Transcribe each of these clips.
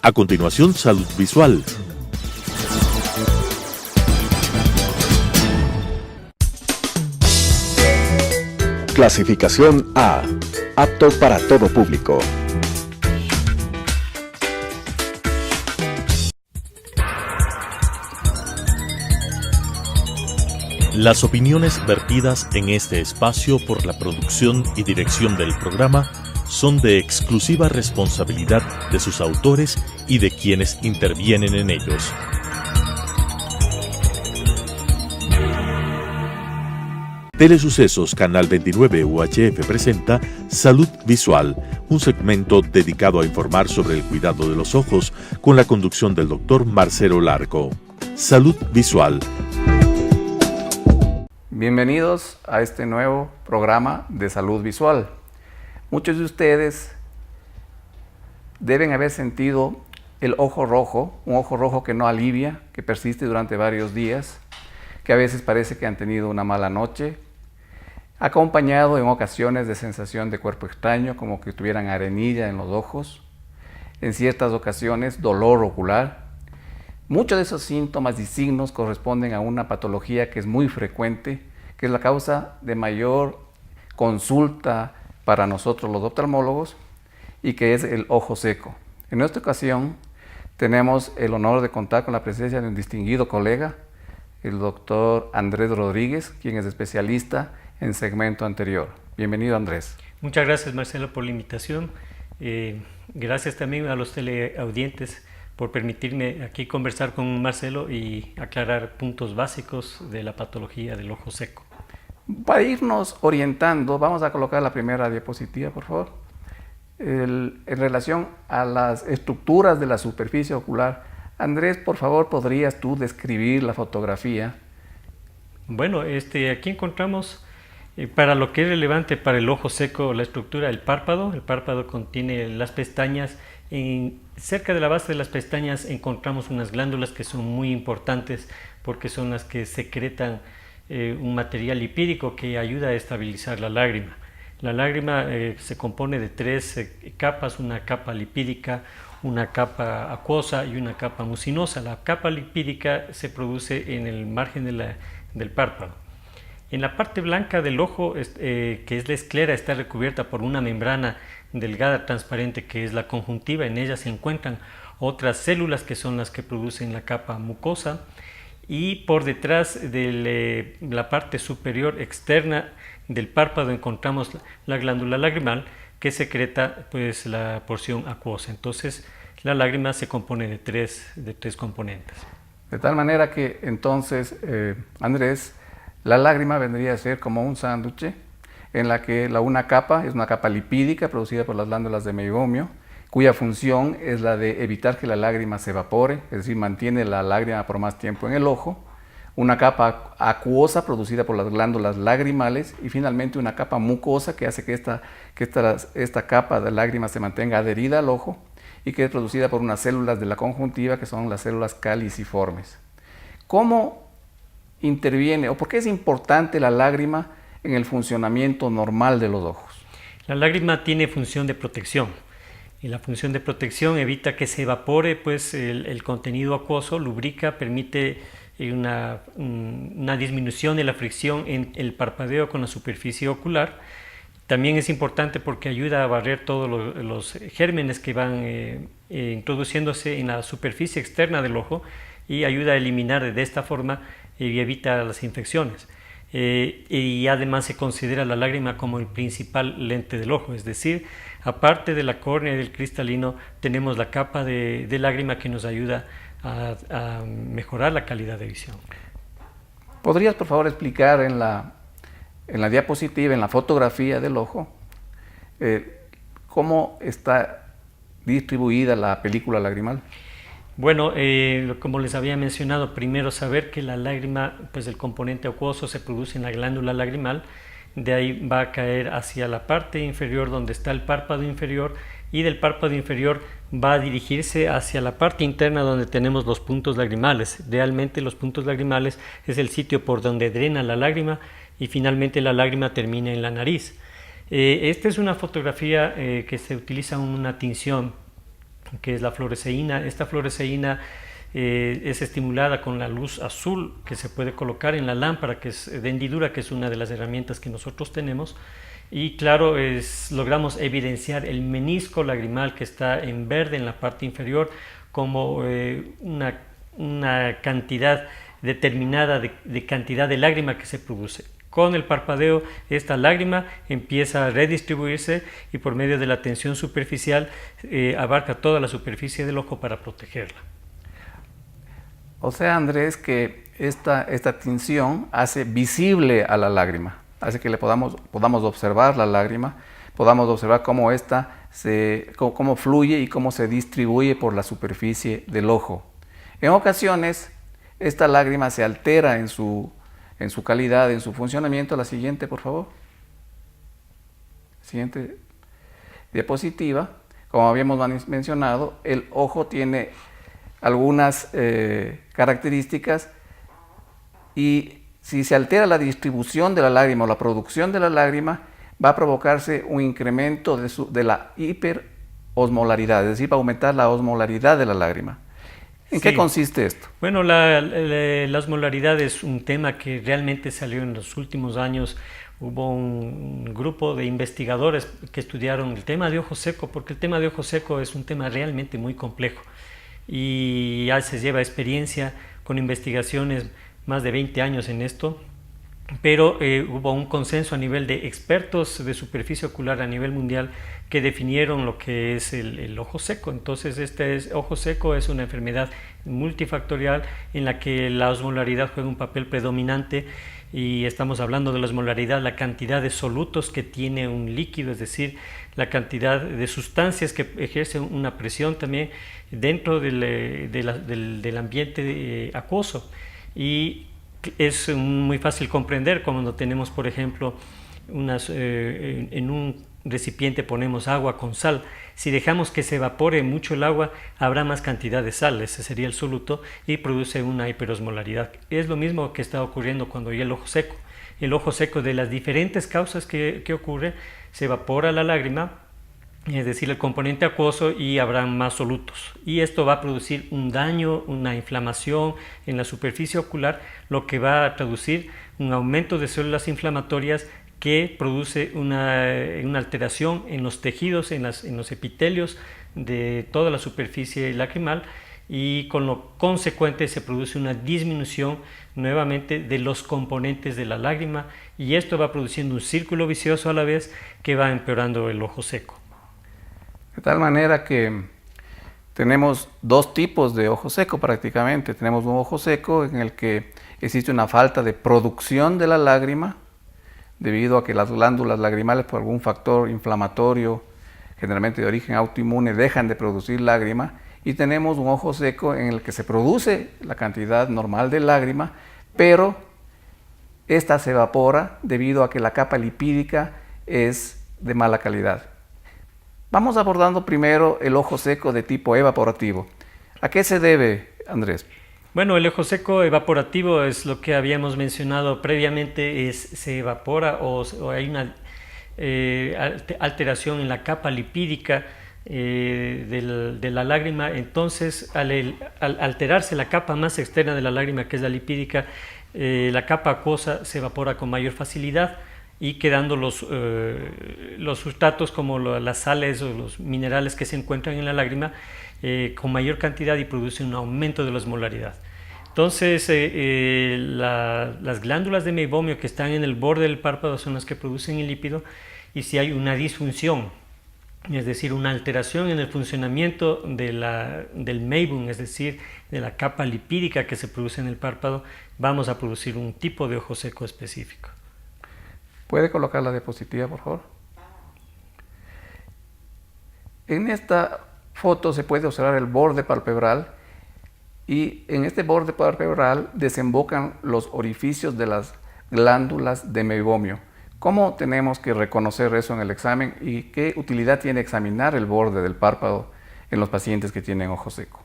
A continuación, salud visual. Clasificación A. Apto para todo público. Las opiniones vertidas en este espacio por la producción y dirección del programa son de exclusiva responsabilidad de sus autores y de quienes intervienen en ellos. Telesucesos Canal 29 UHF presenta Salud Visual, un segmento dedicado a informar sobre el cuidado de los ojos con la conducción del Dr. Marcelo Larco. Salud Visual. Bienvenidos a este nuevo programa de Salud Visual. Muchos de ustedes deben haber sentido el ojo rojo, un ojo rojo que no alivia, que persiste durante varios días, que a veces parece que han tenido una mala noche, acompañado en ocasiones de sensación de cuerpo extraño, como que tuvieran arenilla en los ojos, en ciertas ocasiones dolor ocular. Muchos de esos síntomas y signos corresponden a una patología que es muy frecuente, que es la causa de mayor consulta para nosotros los oftalmólogos y que es el ojo seco. En esta ocasión tenemos el honor de contar con la presencia de un distinguido colega, el doctor Andrés Rodríguez, quien es especialista en segmento anterior. Bienvenido, Andrés. Muchas gracias, Marcelo, por la invitación. Gracias también a los teleaudientes por permitirme aquí conversar con Marcelo y aclarar puntos básicos de la patología del ojo seco. Para irnos orientando, vamos a colocar la primera diapositiva, por favor. En relación a las estructuras de la superficie ocular, Andrés, por favor, ¿podrías tú describir la fotografía? Bueno, aquí encontramos, para lo que es relevante para el ojo seco, la estructura del párpado. El párpado contiene las pestañas. Cerca de la base de las pestañas encontramos unas glándulas que son muy importantes porque son las que secretan un material lipídico que ayuda a estabilizar la lágrima. La lágrima se compone de tres capas, una capa lipídica, una capa acuosa y una capa mucinosa. La capa lipídica se produce en el margen del párpado. En la parte blanca del ojo, que es la esclera, está recubierta por una membrana delgada transparente que es la conjuntiva. En ella se encuentran otras células que son las que producen la capa mucosa, y por detrás de la parte superior externa del párpado encontramos la glándula lagrimal que secreta pues la porción acuosa. Entonces la lágrima se compone de tres componentes. De tal manera que entonces, Andrés, la lágrima vendría a ser como un sándwich en la que una capa es una capa lipídica producida por las glándulas de meibomio, cuya función es la de evitar que la lágrima se evapore, es decir, mantiene la lágrima por más tiempo en el ojo, una capa acuosa producida por las glándulas lagrimales y finalmente una capa mucosa que hace que esta capa de lágrima se mantenga adherida al ojo y que es producida por unas células de la conjuntiva que son las células caliciformes. ¿Cómo interviene o por qué es importante la lágrima en el funcionamiento normal de los ojos? La lágrima tiene función de protección. Y la función de protección evita que se evapore pues, el contenido acuoso, lubrica, permite una disminución de la fricción en el parpadeo con la superficie ocular. También es importante porque ayuda a barrer todos los gérmenes que van introduciéndose en la superficie externa del ojo y ayuda a eliminar de esta forma y evita las infecciones. Y además se considera la lágrima como el principal lente del ojo, es decir, aparte de la córnea y del cristalino, tenemos la capa de lágrima que nos ayuda a mejorar la calidad de visión. ¿Podrías, por favor, explicar en la diapositiva, en la fotografía del ojo, cómo está distribuida la película lagrimal? Bueno, como les había mencionado, primero saber que la lágrima, pues el componente acuoso se produce en la glándula lagrimal, de ahí va a caer hacia la parte inferior donde está el párpado inferior y del párpado inferior va a dirigirse hacia la parte interna donde tenemos los puntos lagrimales. Realmente los puntos lagrimales es el sitio por donde drena la lágrima y finalmente la lágrima termina en la nariz. Esta es una fotografía que se utiliza una tinción que es la fluoresceína. Esta fluoresceína es estimulada con la luz azul que se puede colocar en la lámpara, que es de hendidura, que es una de las herramientas que nosotros tenemos. Y claro, logramos evidenciar el menisco lagrimal que está en verde en la parte inferior como una cantidad determinada de cantidad de lágrima que se produce. Con el parpadeo, esta lágrima empieza a redistribuirse y por medio de la tensión superficial abarca toda la superficie del ojo para protegerla. O sea, Andrés, que esta tinción hace visible a la lágrima, hace que podamos observar la lágrima, podamos observar cómo cómo fluye y cómo se distribuye por la superficie del ojo. En ocasiones, esta lágrima se altera en su calidad, en su funcionamiento. La siguiente, por favor. Siguiente diapositiva. Como habíamos mencionado, el ojo tiene algunas características y si se altera la distribución de la lágrima o la producción de la lágrima, va a provocarse un incremento de la hiperosmolaridad, es decir, va a aumentar la osmolaridad de la lágrima. ¿En qué consiste esto? Bueno, la osmolaridad es un tema que realmente salió en los últimos años. Hubo un grupo de investigadores que estudiaron el tema de ojo seco, porque el tema de ojo seco es un tema realmente muy complejo y ya se lleva experiencia con investigaciones, más de 20 años en esto, pero hubo un consenso a nivel de expertos de superficie ocular a nivel mundial que definieron lo que es el ojo seco. Entonces, ojo seco es una enfermedad multifactorial en la que la osmolaridad juega un papel predominante, y estamos hablando de la osmolaridad, la cantidad de solutos que tiene un líquido, es decir, la cantidad de sustancias que ejercen una presión también dentro del ambiente acuoso. Y es muy fácil comprender cuando tenemos, por ejemplo, en un recipiente ponemos agua con sal. Si dejamos que se evapore mucho el agua, habrá más cantidad de sal, ese sería el soluto, y produce una hiperosmolaridad. Es lo mismo que está ocurriendo cuando hay el ojo seco. El ojo seco, de las diferentes causas que ocurre, se evapora la lágrima, es decir, el componente acuoso, y habrá más solutos. Y esto va a producir un daño, una inflamación en la superficie ocular, lo que va a traducir un aumento de células inflamatorias que produce una alteración en los tejidos, en los epitelios de toda la superficie lacrimal, y con lo consecuente se produce una disminución nuevamente de los componentes de la lágrima, y esto va produciendo un círculo vicioso a la vez que va empeorando el ojo seco. De tal manera que tenemos dos tipos de ojo seco prácticamente. Tenemos un ojo seco en el que existe una falta de producción de la lágrima, debido a que las glándulas lagrimales, por algún factor inflamatorio, generalmente de origen autoinmune, dejan de producir lágrima, y tenemos un ojo seco en el que se produce la cantidad normal de lágrima, pero esta se evapora debido a que la capa lipídica es de mala calidad. Vamos abordando primero el ojo seco de tipo evaporativo. ¿A qué se debe, Andrés? Bueno, el ojo seco evaporativo es lo que habíamos mencionado previamente, se evapora o hay una alteración en la capa lipídica de la lágrima. Entonces, al alterarse la capa más externa de la lágrima, que es la lipídica, la capa acuosa se evapora con mayor facilidad, y quedando los sustratos como las sales o los minerales que se encuentran en la lágrima con mayor cantidad, y produce un aumento de la osmolaridad. Entonces, las glándulas de meibomio que están en el borde del párpado son las que producen el lípido, y si hay una disfunción, es decir, una alteración en el funcionamiento del meibum, es decir, de la capa lipídica que se produce en el párpado, vamos a producir un tipo de ojo seco específico. ¿Puede colocar la diapositiva, por favor? En esta foto se puede observar el borde palpebral, y en este borde palpebral desembocan los orificios de las glándulas de meibomio. ¿Cómo tenemos que reconocer eso en el examen, y qué utilidad tiene examinar el borde del párpado en los pacientes que tienen ojo seco?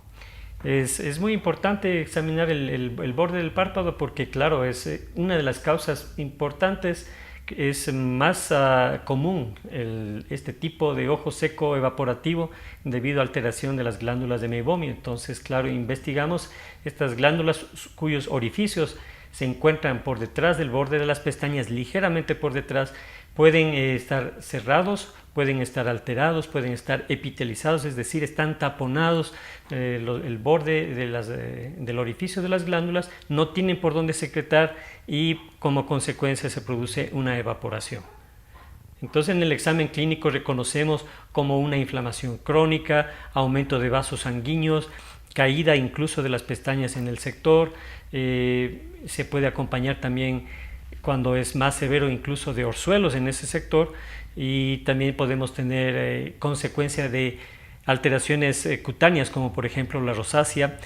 Es muy importante examinar el borde del párpado, porque claro, es una de las causas importantes es más común este tipo de ojo seco evaporativo debido a alteración de las glándulas de meibomio. Entonces, claro, investigamos estas glándulas cuyos orificios se encuentran por detrás del borde de las pestañas, ligeramente por detrás. Pueden estar cerrados, pueden estar alterados, pueden estar epitelizados, es decir, están taponados, el borde del orificio de las glándulas, no tienen por dónde secretar y como consecuencia se produce una evaporación. Entonces en el examen clínico reconocemos como una inflamación crónica, aumento de vasos sanguíneos, caída incluso de las pestañas en el sector, se puede acompañar también cuando es más severo incluso de orzuelos en ese sector, y también podemos tener consecuencia de alteraciones cutáneas como por ejemplo la rosácea.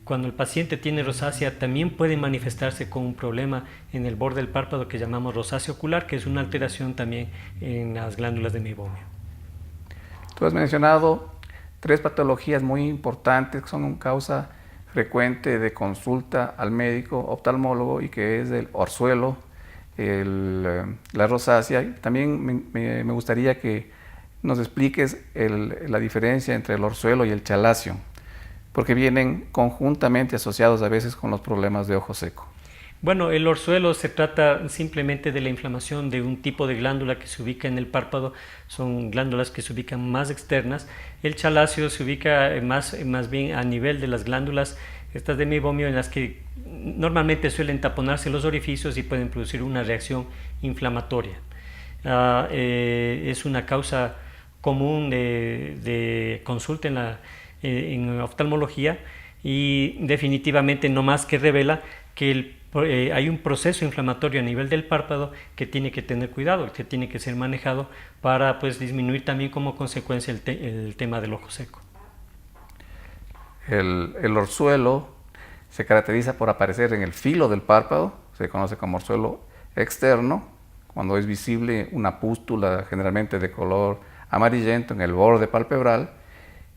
Cuando el paciente tiene rosácea también puede manifestarse con un problema en el borde del párpado que llamamos rosácea ocular, que es una alteración también en las glándulas de meibomio. Tú has mencionado 3 patologías muy importantes que son causa frecuente de consulta al médico oftalmólogo, y que es el orzuelo, la rosácea. También me gustaría que nos expliques la diferencia entre el orzuelo y el chalacio, porque vienen conjuntamente asociados a veces con los problemas de ojo seco. Bueno, el orzuelo se trata simplemente de la inflamación de un tipo de glándula que se ubica en el párpado, son glándulas que se ubican más externas. El chalacio se ubica más bien a nivel de las glándulas estas de meibomio, en las que normalmente suelen taponarse los orificios y pueden producir una reacción inflamatoria. Es una causa común de consulta en oftalmología, y definitivamente no más que revela que hay un proceso inflamatorio a nivel del párpado que tiene que tener cuidado, que tiene que ser manejado para disminuir también como consecuencia el tema del ojo seco. El orzuelo se caracteriza por aparecer en el filo del párpado, se conoce como orzuelo externo, cuando es visible una pústula generalmente de color amarillento en el borde palpebral,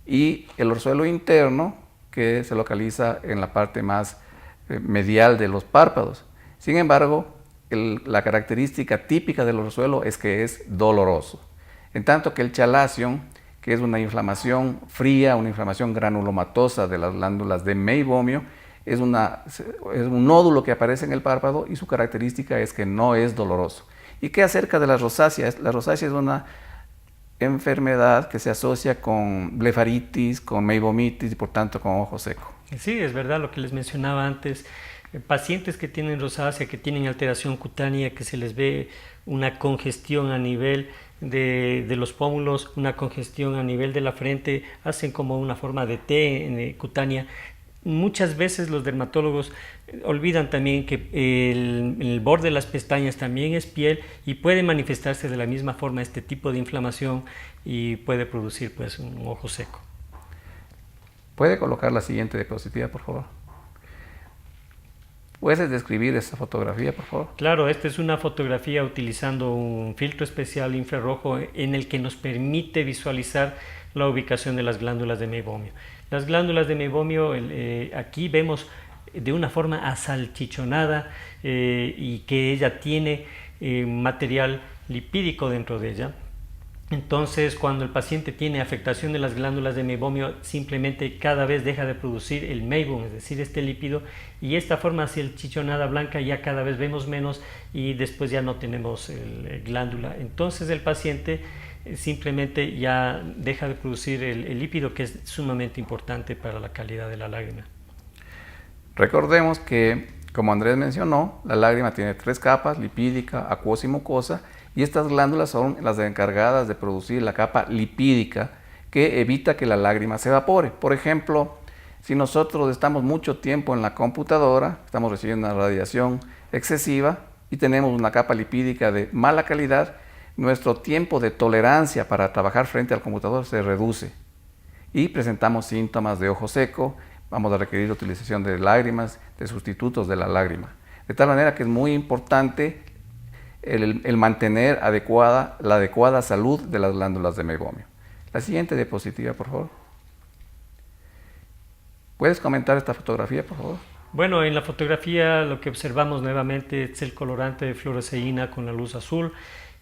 y el orzuelo interno, que se localiza en la parte más medial de los párpados. Sin embargo, la característica típica del orzuelo es que es doloroso, en tanto que el chalacio, que es una inflamación fría, una inflamación granulomatosa de las glándulas de meibomio, es un nódulo que aparece en el párpado, y su característica es que no es doloroso. ¿Y qué acerca de la rosácea? La rosácea es una enfermedad que se asocia con blefaritis, con meibomitis y por tanto con ojo seco. Sí, es verdad lo que les mencionaba antes. Pacientes que tienen rosácea, que tienen alteración cutánea, que se les ve una congestión a nivel de los pómulos, una congestión a nivel de la frente, hacen como una forma de T cutánea. Muchas veces los dermatólogos olvidan también que el borde de las pestañas también es piel, y puede manifestarse de la misma forma este tipo de inflamación y puede producir un ojo seco. ¿Puede colocar la siguiente diapositiva, por favor? ¿Puedes describir esta fotografía, por favor? Claro, esta es una fotografía utilizando un filtro especial infrarrojo en el que nos permite visualizar la ubicación de las glándulas de meibomio. Las glándulas de meibomio, aquí vemos de una forma asalchichonada y que ella tiene material lipídico dentro de ella. Entonces, cuando el paciente tiene afectación de las glándulas de meibomio, simplemente cada vez deja de producir el meibum, es decir, este lípido, y esta forma asalchichonada blanca ya cada vez vemos menos, y después ya no tenemos glándula. Entonces el paciente simplemente ya deja de producir el lípido, que es sumamente importante para la calidad de la lágrima. Recordemos que, como Andrés mencionó, la lágrima tiene 3 capas: lipídica, acuosa y mucosa, y estas glándulas son las encargadas de producir la capa lipídica que evita que la lágrima se evapore. Por ejemplo, si nosotros estamos mucho tiempo en la computadora, estamos recibiendo una radiación excesiva y tenemos una capa lipídica de mala calidad, nuestro tiempo de tolerancia para trabajar frente al computador se reduce y presentamos síntomas de ojo seco. Vamos a requerir la utilización de lágrimas, de sustitutos de la lágrima. De tal manera que es muy importante el mantener la adecuada salud de las glándulas de meibomio. La siguiente diapositiva, por favor. ¿Puedes comentar esta fotografía, por favor? Bueno, en la fotografía lo que observamos nuevamente es el colorante de fluoresceína con la luz azul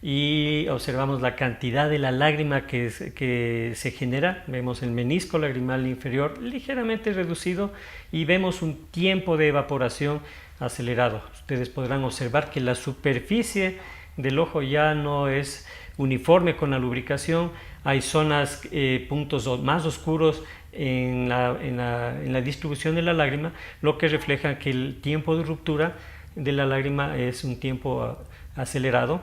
y observamos la cantidad de la lágrima que se genera. Vemos el menisco lagrimal inferior ligeramente reducido y vemos un tiempo de evaporación acelerado. Ustedes podrán observar que la superficie del ojo ya no es uniforme con la lubricación. Hay zonas, puntos más oscuros en la distribución de la lágrima, lo que refleja que el tiempo de ruptura de la lágrima es un tiempo acelerado,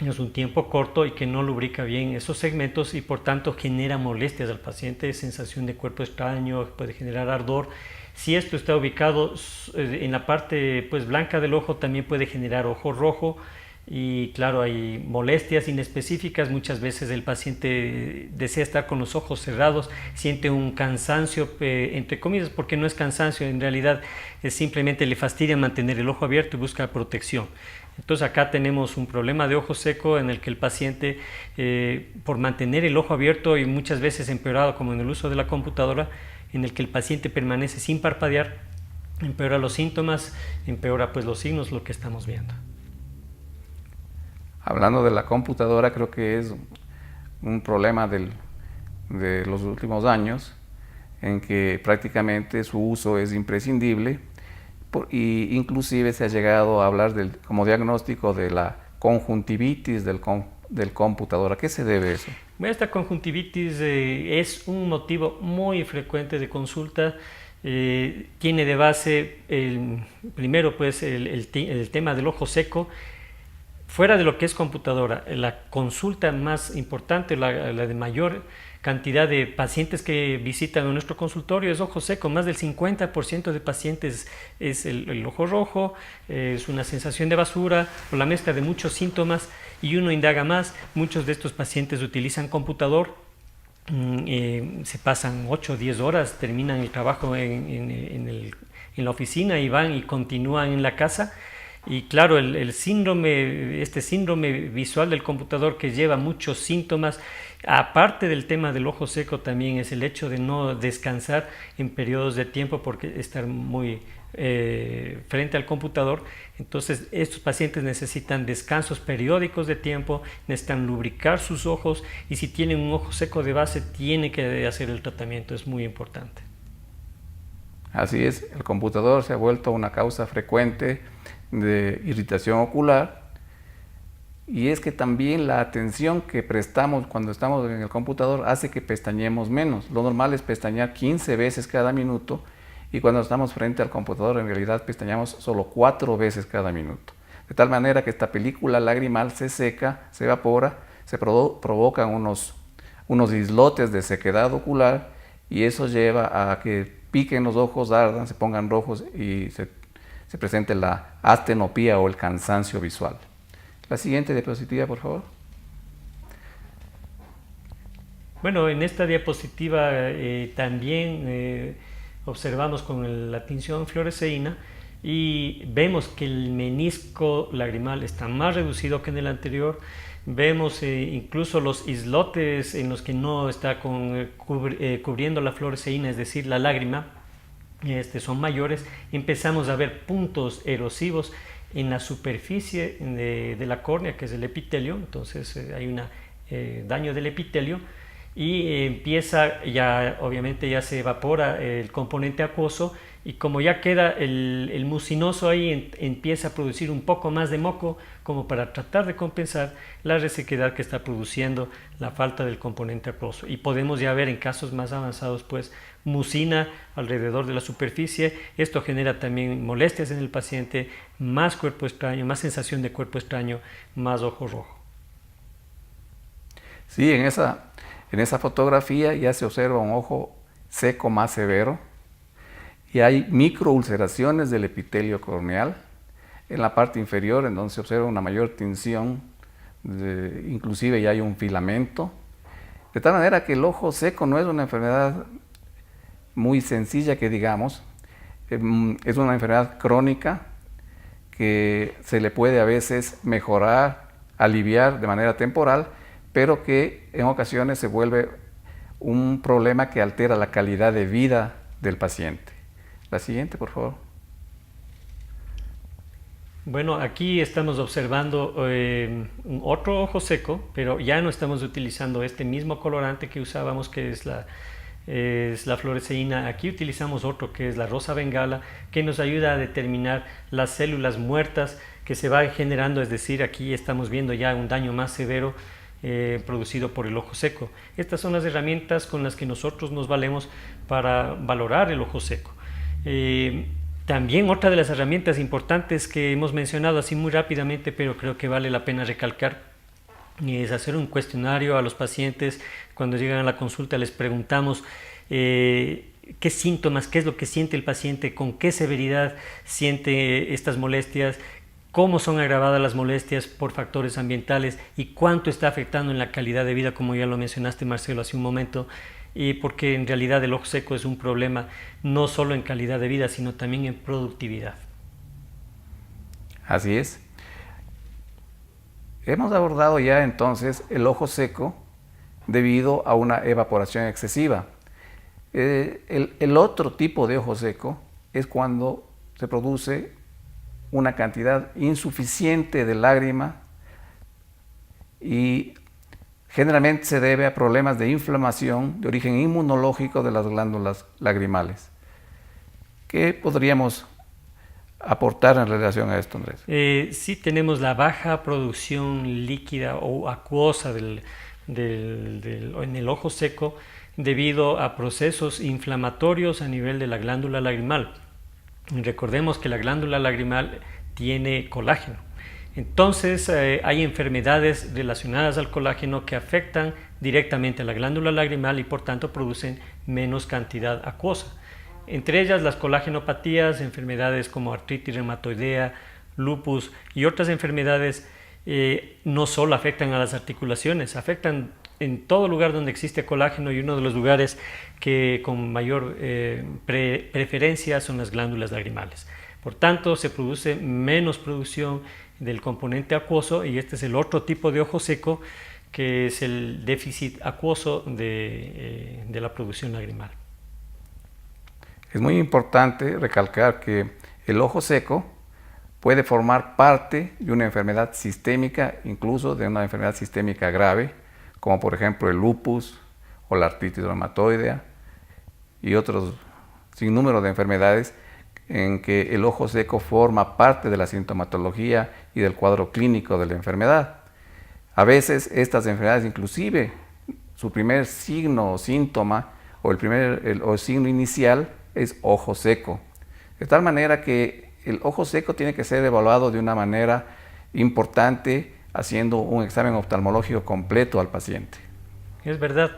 es un tiempo corto y que no lubrica bien esos segmentos y por tanto genera molestias al paciente, sensación de cuerpo extraño, puede generar ardor. Si esto está ubicado en la parte pues, blanca del ojo, también puede generar ojo rojo. Y claro, hay molestias inespecíficas, muchas veces el paciente desea estar con los ojos cerrados, siente un cansancio, entre comillas, porque no es cansancio, en realidad es simplemente le fastidia mantener el ojo abierto y busca protección. Entonces acá tenemos un problema de ojo seco en el que el paciente, por mantener el ojo abierto y muchas veces empeorado como en el uso de la computadora, en el que el paciente permanece sin parpadear, empeora los síntomas, empeora pues los signos, lo que estamos viendo. Hablando de la computadora, creo que es un problema de los últimos años en que prácticamente su uso es imprescindible y inclusive se ha llegado a hablar como diagnóstico de la conjuntivitis del computador. ¿A qué se debe eso? Esta conjuntivitis es un motivo muy frecuente de consulta. Tiene de base primero pues el tema del ojo seco. Fuera de lo que es computadora, la consulta más importante, la de mayor cantidad de pacientes que visitan a nuestro consultorio es ojo seco. Más del 50% de pacientes es el ojo rojo, es una sensación de basura o la mezcla de muchos síntomas y uno indaga más. Muchos de estos pacientes utilizan computador, se pasan 8 o 10 horas, terminan el trabajo en la oficina y van y continúan en la casa. Y claro, este síndrome visual del computador que lleva muchos síntomas, aparte del tema del ojo seco, también es el hecho de no descansar en periodos de tiempo porque estar muy frente al computador. Entonces estos pacientes necesitan descansos periódicos de tiempo, necesitan lubricar sus ojos y si tienen un ojo seco de base tienen que hacer el tratamiento, es muy importante. Así es, el computador se ha vuelto una causa frecuente de irritación ocular y es que también la atención que prestamos cuando estamos en el computador hace que pestañemos menos. Lo normal es pestañear 15 veces cada minuto y cuando estamos frente al computador en realidad pestañeamos solo 4 veces cada minuto. De tal manera que esta película lagrimal se seca, se evapora, se provocan unos islotes de sequedad ocular y eso lleva a que piquen los ojos, ardan, se pongan rojos y se presente la astenopía o el cansancio visual. La siguiente diapositiva, por favor. Bueno, en esta diapositiva también observamos con la tinción fluoresceína y vemos que el menisco lagrimal está más reducido que en el anterior. Vemos incluso los islotes en los que no está cubriendo la fluoresceína, es decir, la lágrima, son mayores. Empezamos a ver puntos erosivos en la superficie de la córnea, que es el epitelio. Entonces hay un daño del epitelio y empieza obviamente ya se evapora el componente acuoso y como ya queda el mucinoso ahí, empieza a producir un poco más de moco como para tratar de compensar la resequedad que está produciendo la falta del componente acuoso. Y podemos ya ver en casos más avanzados pues mucina alrededor de la superficie. Esto genera también molestias en el paciente, más cuerpo extraño, más sensación de cuerpo extraño, más ojo rojo. Sí, en esa fotografía ya se observa un ojo seco más severo y hay microulceraciones del epitelio corneal en la parte inferior, en donde se observa una mayor tinción, inclusive ya hay un filamento, de tal manera que el ojo seco no es una enfermedad muy sencilla que digamos, es una enfermedad crónica que se le puede a veces mejorar, aliviar de manera temporal, pero que en ocasiones se vuelve un problema que altera la calidad de vida del paciente. La siguiente, por favor. Bueno, aquí estamos observando otro ojo seco, pero ya no estamos utilizando este mismo colorante que usábamos, que es la fluoresceína. Aquí utilizamos otro, que es la rosa bengala, que nos ayuda a determinar las células muertas que se van generando, es decir, aquí estamos viendo ya un daño más severo producido por el ojo seco. Estas son las herramientas con las que nosotros nos valemos para valorar el ojo seco. También otra de las herramientas importantes que hemos mencionado así muy rápidamente, pero creo que vale la pena recalcar, es hacer un cuestionario a los pacientes. Cuando llegan a la consulta les preguntamos qué síntomas, qué es lo que siente el paciente, con qué severidad siente estas molestias, cómo son agravadas las molestias por factores ambientales y cuánto está afectando en la calidad de vida, como ya lo mencionaste, Marcelo, hace un momento. Y porque en realidad el ojo seco es un problema no solo en calidad de vida, sino también en productividad. Así es. Hemos abordado ya entonces el ojo seco debido a una evaporación excesiva. El otro tipo de ojo seco es cuando se produce una cantidad insuficiente de lágrima y generalmente se debe a problemas de inflamación de origen inmunológico de las glándulas lagrimales. ¿Qué podríamos aportar en relación a esto, Andrés? Sí, tenemos la baja producción líquida o acuosa en el ojo seco debido a procesos inflamatorios a nivel de la glándula lagrimal. Recordemos que la glándula lagrimal tiene colágeno. Entonces hay enfermedades relacionadas al colágeno que afectan directamente a la glándula lagrimal y por tanto producen menos cantidad acuosa. Entre ellas las colagenopatías, enfermedades como artritis reumatoidea, lupus y otras enfermedades no solo afectan a las articulaciones, afectan en todo lugar donde existe colágeno, y uno de los lugares que con mayor preferencia son las glándulas lagrimales. Por tanto, se produce menos producción del componente acuoso, y este es el otro tipo de ojo seco, que es el déficit acuoso de la producción lagrimal. Es muy importante recalcar que el ojo seco puede formar parte de una enfermedad sistémica, incluso de una enfermedad sistémica grave, como por ejemplo el lupus o la artritis reumatoidea y otros sinnúmero de enfermedades en que el ojo seco forma parte de la sintomatología y del cuadro clínico de la enfermedad. A veces estas enfermedades, inclusive su primer signo o síntoma o el signo inicial es ojo seco, de tal manera que el ojo seco tiene que ser evaluado de una manera importante, haciendo un examen oftalmológico completo al paciente. Es verdad.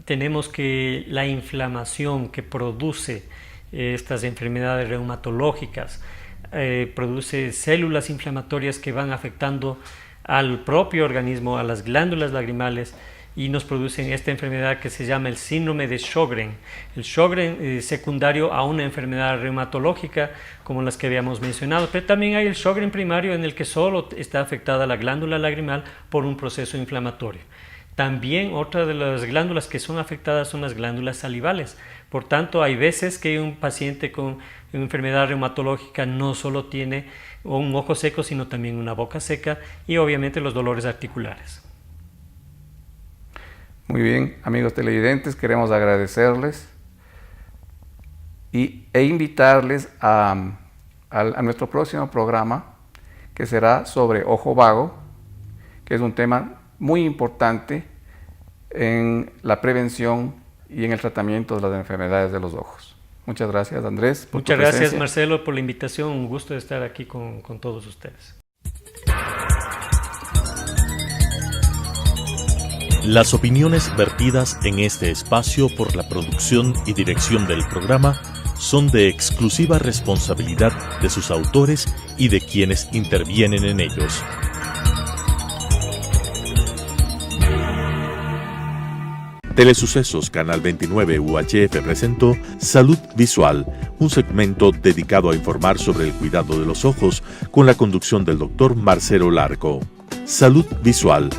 Tenemos que la inflamación que produce estas enfermedades reumatológicas produce células inflamatorias que van afectando al propio organismo, a las glándulas lagrimales, y nos producen esta enfermedad que se llama el síndrome de Sjögren. El Sjögren es secundario a una enfermedad reumatológica como las que habíamos mencionado, pero también hay el Sjögren primario, en el que solo está afectada la glándula lagrimal por un proceso inflamatorio. También otra de las glándulas que son afectadas son las glándulas salivales. Por tanto, hay veces que un paciente con una enfermedad reumatológica no solo tiene un ojo seco, sino también una boca seca y obviamente los dolores articulares. Muy bien, amigos televidentes, queremos agradecerles e invitarles a nuestro próximo programa, que será sobre ojo vago, que es un tema muy importante en la prevención y en el tratamiento de las enfermedades de los ojos. Muchas gracias, Andrés, por tu presencia. Muchas gracias, Marcelo, por la invitación. Un gusto de estar aquí con todos ustedes. Las opiniones vertidas en este espacio por la producción y dirección del programa son de exclusiva responsabilidad de sus autores y de quienes intervienen en ellos. Telesucesos Canal 29 UHF presentó Salud Visual, un segmento dedicado a informar sobre el cuidado de los ojos con la conducción del Dr. Marcelo Larco. Salud Visual,